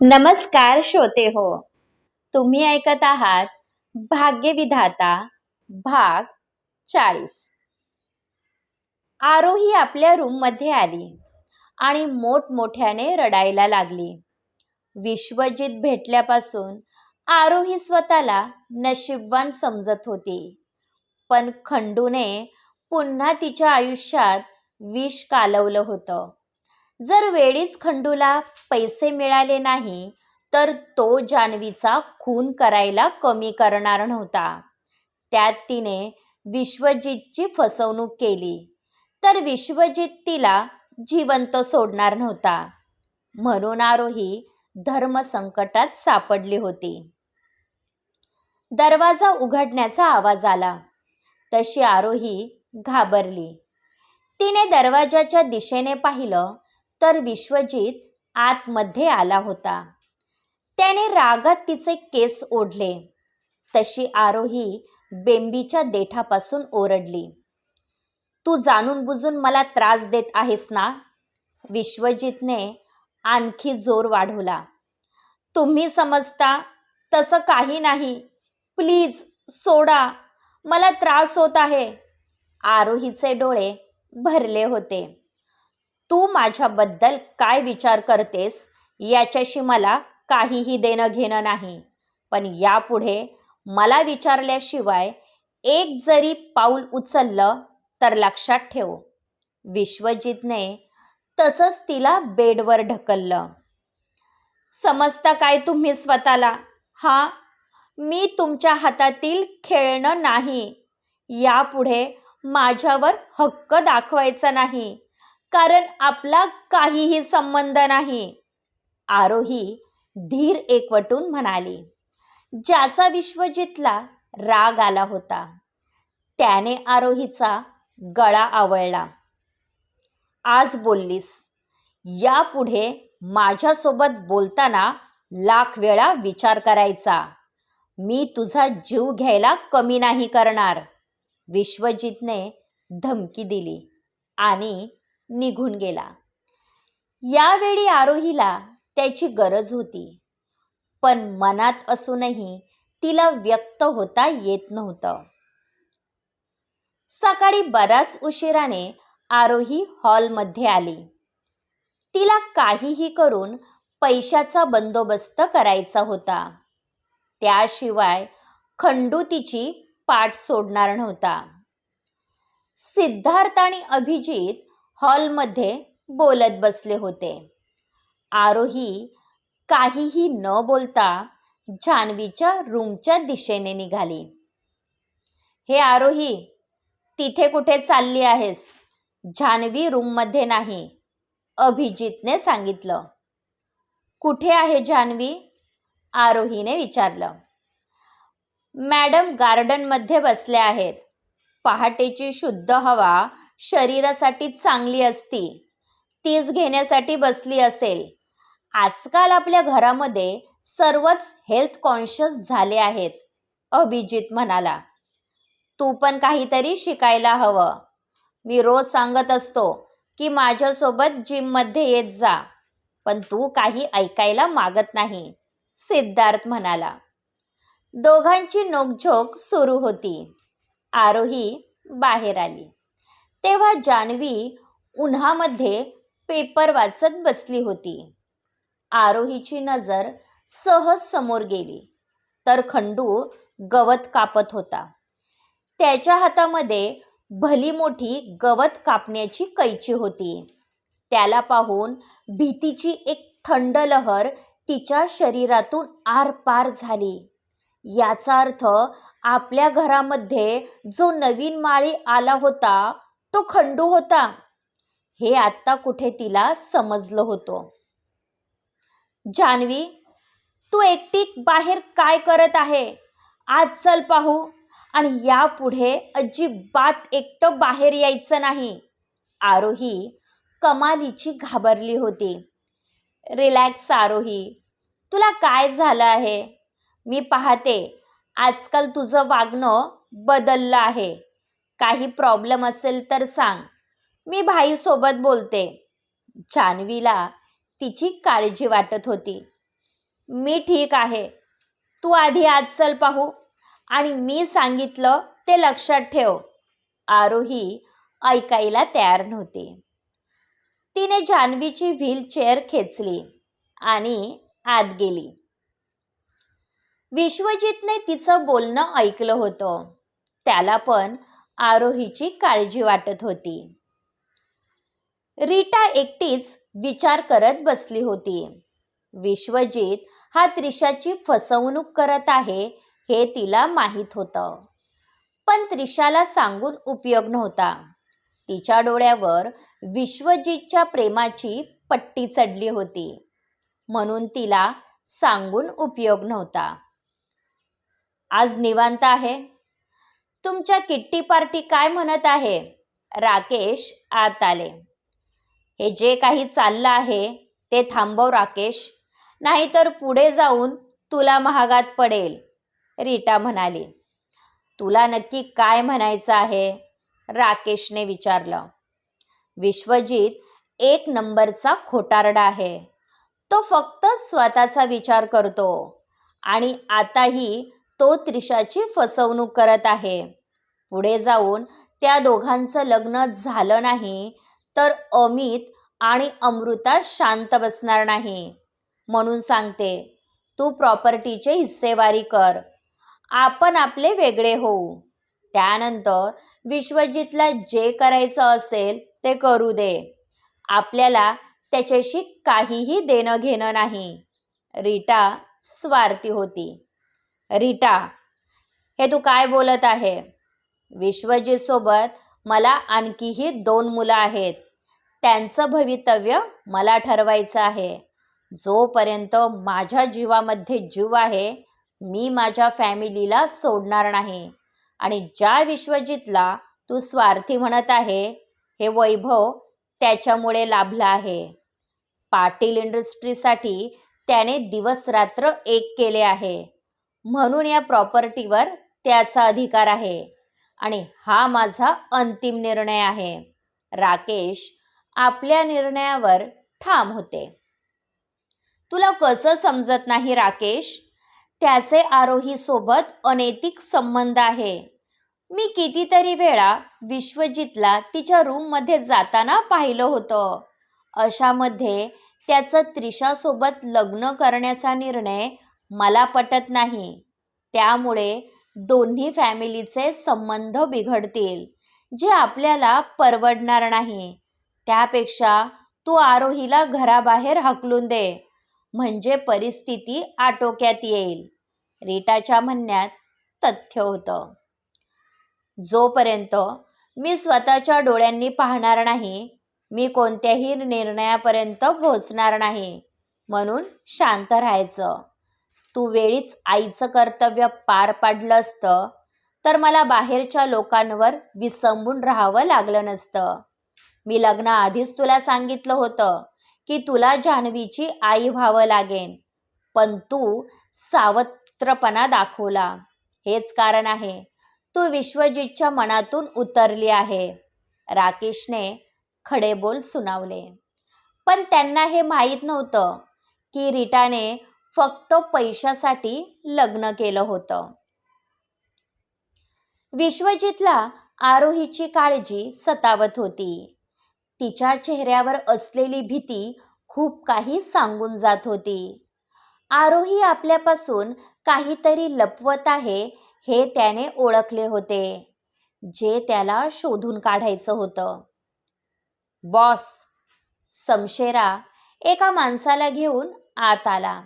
नमस्कार श्रोते हो. तुम्ही ऐकत आहात भाग्यविधाता भाग 40. आरोही आपल्या रूम मध्ये आली आणि मोठमोठ्याने रडायला लागली. विश्वजित भेटल्यापासून आरोही स्वतःला नशीबवान समजत होती, पण खंडूने पुन्हा तिच्या आयुष्यात विष कालवलं होतं. जर वेळीच खंडूला पैसे मिळाले नाही तर तो जान्हवीचा खून करायला कमी करणार नव्हता. त्यात तिने विश्वजितची फसवणूक केली तर विश्वजित तिला जिवंत सोडणार नव्हता. म्हणून आरोही धर्मसंकटात सापडली होती. दरवाजा उघडण्याचा आवाज आला तशी आरोही घाबरली. तिने दरवाजाच्या दिशेने पाहिलं तर विश्वजित आतमध्ये आला होता. त्याने रागात तिचे केस ओढले तशी आरोही बेंबीच्या देठापासून ओरडली, तू जाणून बुजून मला त्रास देत आहेस ना? विश्वजितने आणखी जोर वाढवला. तुम्ही समजता तसं काही नाही, प्लीज सोडा, मला त्रास होत आहे. आरोहीचे डोळे भरले होते. तू माझ्याबद्दल काय विचार करतेस याच्याशी मला काहीही देणं घेणं नाही, पण यापुढे मला विचारल्याशिवाय एक जरी पाऊल उचललं तर लक्षात ठेव. विश्वजितने तसंच तिला बेडवर ढकललं. समजता काय तुम्ही स्वतःला? हा, मी तुमच्या हातातील खेळणं नाही. यापुढे माझ्यावर हक्क दाखवायचा नाही, कारण आपला काहीही संबंध नाही. आरोही धीर एकवटून म्हणाली. ज्याचा विश्वजितला राग आला होता त्याने आरोहीचा गळा आवळला. आज बोललीस, यापुढे माझ्यासोबत बोलताना लाख वेळा विचार करायचा. मी तुझा जीव घ्यायला कमी नाही करणार. विश्वजितने धमकी दिली आणि निघून गेला. यावेळी आरोहीला त्याची गरज होती, पण मनात असूनही तिला व्यक्त होता येत नव्हतं. सकाळी बराच उशिराने आरोही हॉलमध्ये आली. तिला काहीही करून पैशाचा बंदोबस्त करायचा होता. त्याशिवाय खंडू तिची पाठ सोडणार नव्हता. सिद्धार्थ आणि अभिजित हॉलमध्ये बोलत बसले होते. आरोही काहीही न बोलता जान्हवीच्या रूमच्या दिशेने निघाली. हे आरोही, तिथे कुठे चालली आहेस? जान्हवी रूममध्ये नाही, अभिजितने सांगितलं. कुठे आहे जान्हवी? आरोहीने विचारलं. मॅडम गार्डनमध्ये बसल्या आहेत. पहाटेची शुद्ध हवा शरीरासाठी चांगली असती, तीच घेण्यासाठी बसली असेल. आजकाल आपल्या घरामध्ये सर्वच हेल्थ कॉन्शियस झाले आहेत, अभिजित म्हणाला. तू पण काहीतरी शिकायला हवं. मी रोज सांगत असतो की माझ्यासोबत जिममध्ये येत जा, पण तू काही ऐकायला मागत नाही, सिद्धार्थ म्हणाला. दोघांची नोकझोक सुरू होती. आरोही बाहेर आली तेव्हा जान्हवी उन्हामध्ये पेपर वाचत बसली होती. आरोहीची नजर सहज समोर गेली तर खंडू गवत कापत होता. त्याच्या हातामध्ये भली मोठी गवत कापण्याची कैची होती. त्याला पाहून भीतीची एक थंड लहर तिच्या शरीरातून आरपार झाली. याचा अर्थ आपल्या घरामध्ये जो नवीन माळी आला होता तो खंडू होता, हे आता कुठे तिला समजलं होतं. जान्हवी, तू एकटी बाहेर काय करत आहे? आज चल पाहू, आणि यापुढे अजिबात एकटं बाहेर यायचं नाही. आरोही कमालीची घाबरली होती. रिलॅक्स आरोही, तुला काय झालं आहे? मी पाहते आजकाल तुझं वागणं बदललं आहे. काही प्रॉब्लेम असेल तर सांग, मी भाईसोबत बोलते. जान्हवीला तिची काळजी वाटत होती. मी ठीक आहे. तू आधी आत चल पाहू आणि मी सांगितलं ते लक्षात ठेव. आरोही ऐकायला तयार नव्हती. तिने जान्हवीची व्हीलचेअर खेचली आणि आत गेली. विश्वजितने तिचं बोलणं ऐकलं होतं. त्याला पण आरोहीची काळजी वाटत होती. रीटा एकटीच विचार करत बसली होती. विश्वजित हा त्रिशाची फसवणूक करत आहे हे तिला माहीत होतं. पण त्रिशाला सांगून उपयोग नव्हता. तिच्या डोळ्यावर विश्वजितच्या प्रेमाची पट्टी चढली होती. म्हणून तिला सांगून उपयोग नव्हता. आज निवांत आहे. तुमच्या किट्टी पार्टी काय म्हणत आहे? राकेश आत आले. हे जे काही चाललं आहे ते थांबव राकेश, नाहीतर पुढे जाऊन तुला महागात पडेल, रीटा म्हणाली. तुला नक्की काय म्हणायचं आहे? राकेशने विचारलं. विश्वजित एक नंबरचा खोटारडा आहे. तो फक्त स्वतःचा विचार करतो आणि आताही तो त्रिशाची फसवणूक करत आहे. पुढे जाऊन त्या दोघांचं लग्न झालं नाही तर अमित आणि अमृता शांत बसणार नाही. म्हणून सांगते, तू प्रॉपर्टीचे हिस्सेवारी कर. आपण आपले वेगळे होऊ. त्यानंतर विश्वजितला जे करायचं असेल ते करू दे. आपल्याला त्याच्याशी काहीही देणं घेणं नाही. रीटा स्वार्थी होती. रीटा, हे तू काय बोलत आहे? विश्वजित सोबत मला आणखीही 2 मुलं आहेत. त्यांचं भवितव्य मला ठरवायचं आहे. जोपर्यंत माझ्या जीवामध्ये जीव आहे, मी माझ्या फॅमिलीला सोडणार नाही. आणि ज्या विश्वजितला तू स्वार्थी म्हणत आहे, हे वैभव त्याच्यामुळे लाभलं आहे. पाटील इंडस्ट्रीसाठी त्याने दिवस रात्र एक केले आहे. म्हणून या प्रॉपर्टीवर त्याचा अधिकार आहे आणि हा माझा अंतिम निर्णय आहे. राकेश आपल्या निर्णयावर ठाम होते. तुला कसं समजत नाही राकेश? त्याचे आरोही सोबत अनैतिक संबंध आहे. मी कितीतरी वेळा विश्वजितला तिच्या रूममध्ये जाताना पाहिलं होतं. अशामध्ये त्याचं त्रिशासोबत लग्न करण्याचा निर्णय मला पटत नाही. त्यामुळे दोन्ही फॅमिलीचे संबंध बिघडतील, जे आपल्याला परवडणार नाही. त्यापेक्षा तू आरोहीला घराबाहेर हाकलून दे, म्हणजे परिस्थिती आटोक्यात येईल. रीटाच्या म्हणण्यात तथ्य होतं. जोपर्यंत मी स्वतःच्या डोळ्यांनी पाहणार नाही, मी कोणत्याही निर्णयापर्यंत पोहोचणार नाही. म्हणून शांत राहायचं. तू वेळीच आईचं कर्तव्य पार पाडलं असतं तर मला बाहेरच्या लोकांवर विसंबून राहावं लागलं नसतं. मी लग्नाआधीच तुला सांगितलं होतं की तुला जान्हवीची आई व्हावं लागेल, पण तू सावत्रपणा दाखवला. हेच कारण आहे तू विश्वजितच्या मनातून उतरली आहे. राकेशने खडे बोल सुनावले. पण त्यांना हे माहीत नव्हतं की रीटाने फक्त पैशासाठी लग्न केलं होतं. विश्वजितला आरोहीची काळजी सतावत होती. तिच्या चेहऱ्यावर असलेली भीती खूप काही सांगून जात होती. आरोही आपल्यापासून काहीतरी लपवत आहे हे त्याने ओळखले होते, जे त्याला शोधून काढायचं होतं. बॉस, समशेरा एका माणसाला घेऊन आत आला.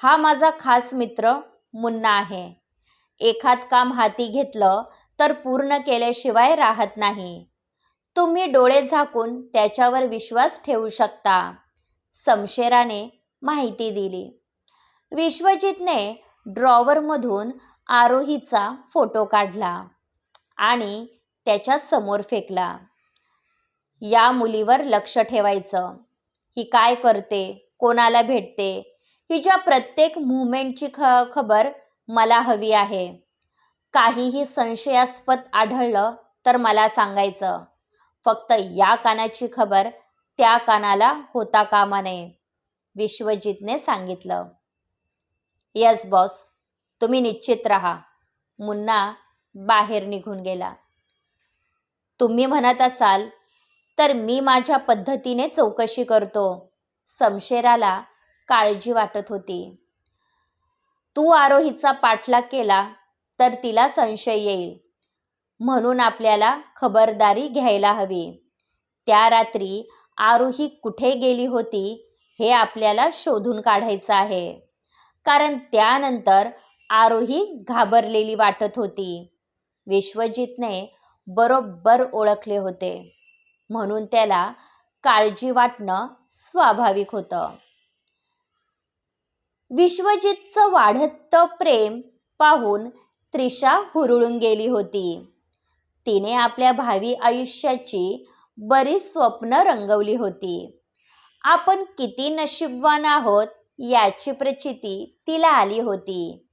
हा माझा खास मित्र मुन्ना आहे. एखाद काम हाती घेतलं तर पूर्ण केल्याशिवाय राहत नाही. तुम्ही डोळे झाकून त्याच्यावर विश्वास ठेवू शकता, समशेराने माहिती दिली. विश्वजितने ड्रॉवरमधून आरोहीचा फोटो काढला आणि त्याच्या समोर फेकला. या मुलीवर लक्ष ठेवायचं. ही काय करते, कोणाला भेटते, हिच्या प्रत्येक मुवमेंटची खबर मला हवी आहे. काहीही संशयास्पद आढळलं तर मला सांगायचं. फक्त या कानाची खबर त्या कानाला होता कामा नये. विश्वजितने सांगितलं. यस बॉस, तुम्ही निश्चित राहा. मुन्ना बाहेर निघून गेला. तुम्ही म्हणत असाल तर मी माझ्या पद्धतीने चौकशी करतो. समशेराला काळजी वाटत होती. तू आरोहीचा पाठलाग केला तर तिला संशय येईल, म्हणून आपल्याला खबरदारी घ्यायला हवी. त्या रात्री आरोही कुठे गेली होती हे आपल्याला शोधून काढायचं आहे, कारण त्यानंतर आरोही घाबरलेली वाटत होती. विश्वजितने बरोबर ओळखले होते, म्हणून त्याला काळजी वाटणं स्वाभाविक होतं. विश्वजितचं वाढत प्रेम पाहून त्रिशा हुरळून गेली होती. तिने आपल्या भावी आयुष्याची बरीच स्वप्न रंगवली होती. आपण किती नशीबवान आहोत याची प्रचिती तिला आली होती.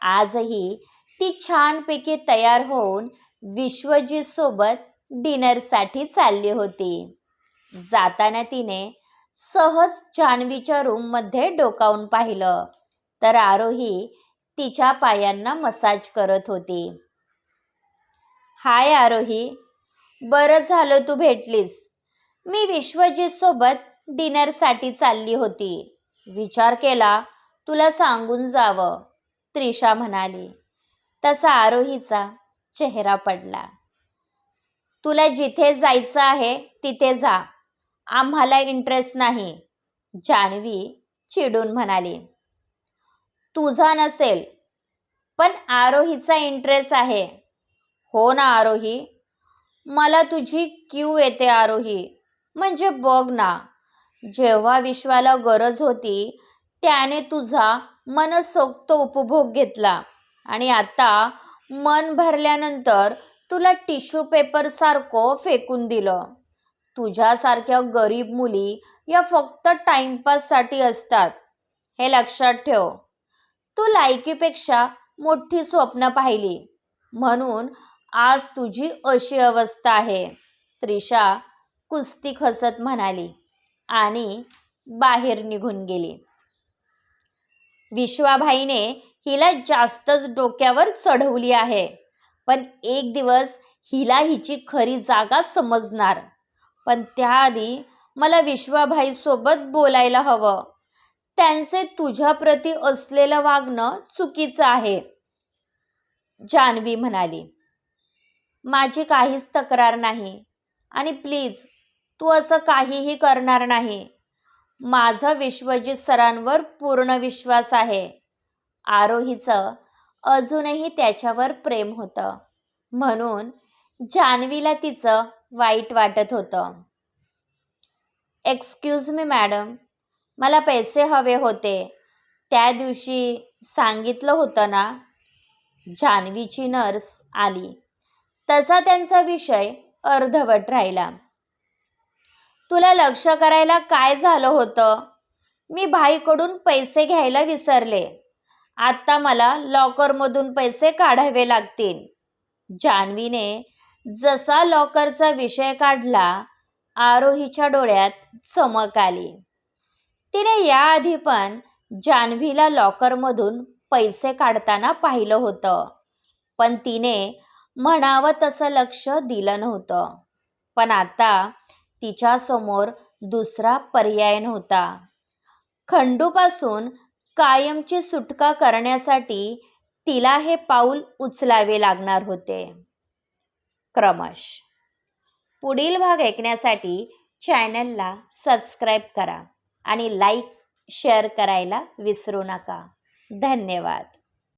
आजही ती छानपैकी तयार होऊन विश्वजित सोबत डिनरसाठी चालली होती. जाताना तिने सहज जान्हवीच्या रूममध्ये डोकावून पाहिलं तर आरोही तिच्या पायांना मसाज करत होती. हाय आरोही, बरं झालं तू भेटलीस. मी विश्वजित सोबत डिनरसाठी चालली होती. विचार केला तुला सांगून जावं, त्रिशा म्हणाली. तसा आरोहीचा चेहरा पडला. तुला जिथे जायचं आहे तिथे जा, आम्हाला इंटरेस्ट नाही, जान्हवी चिडून म्हणाली. तुझा नसेल पण आरोहीचा इंटरेस्ट आहे. हो ना आरोही, मला तुझी क्यू येते आरोही. म्हणजे बघ ना, जेव्हा विश्वाला गरज होती त्याने तुझा मनसोक्त उपभोग घेतला आणि आता मन भरल्यानंतर तुला टिश्यू पेपरसारखं फेकून दिलं. तुझ्यासारख्या गरीब मुली या फक्त टाइमपाससाठी असतात, हे लक्षात ठेव. तू लायकीपेक्षा मोठी स्वप्न पाहिली म्हणून आज तुझी अशी अवस्था आहे, त्रिशा कुस्ती हसत म्हणाली आणि बाहेर निघून गेली. विश्वाभाईने हिला जास्तच डोक्यावर चढवली आहे, पण एक दिवस हिला हिची खरी जागा समजणार. पण त्याआधी मला विश्वाभाई सोबत बोलायला हवं. त्यांचे तुझ्याप्रती असलेलं वागणं चुकीचं आहे, जान्हवी म्हणाली. माझी काहीच तक्रार नाही आणि प्लीज तू असं काहीही करणार नाही. माझा विश्वजित सरांवर पूर्ण विश्वास आहे. आरोहीचं अजूनही त्याच्यावर प्रेम होतं, म्हणून जान्हवीला तिचं वाईट वाटत होतं. एक्सक्यूज मी मॅडम, मला पैसे हवे होते. त्या दिवशी सांगितलं होतं ना. जान्हवीची नर्स आली तसा त्यांचा विषय अर्धवट राहिला. तुला लक्ष करायला काय झालं होतं? मी भाईकडून पैसे घ्यायला विसरले. आता मला लॉकरमधून पैसे काढावे लागतील. जान्हवीने जसा लॉकरचा विषय काढला, आरोहीच्या डोळ्यात चमक आली. तिने याआधी पण जान्हवीला लॉकरमधून पैसे काढताना पाहिलं होतं, पण तिने म्हणावं तसं लक्ष दिलं नव्हतं. पण आता तिच्यासमोर दुसरा पर्याय नव्हता. खंडूपासून कायमची सुटका करण्यासाठी तिला हे पाऊल उचलावे लागणार होते. क्रमश. पुढील भाग ऐकण्यासाठी चॅनलला सबस्क्राईब करा आणि लाईक शेअर करायला विसरू नका. धन्यवाद.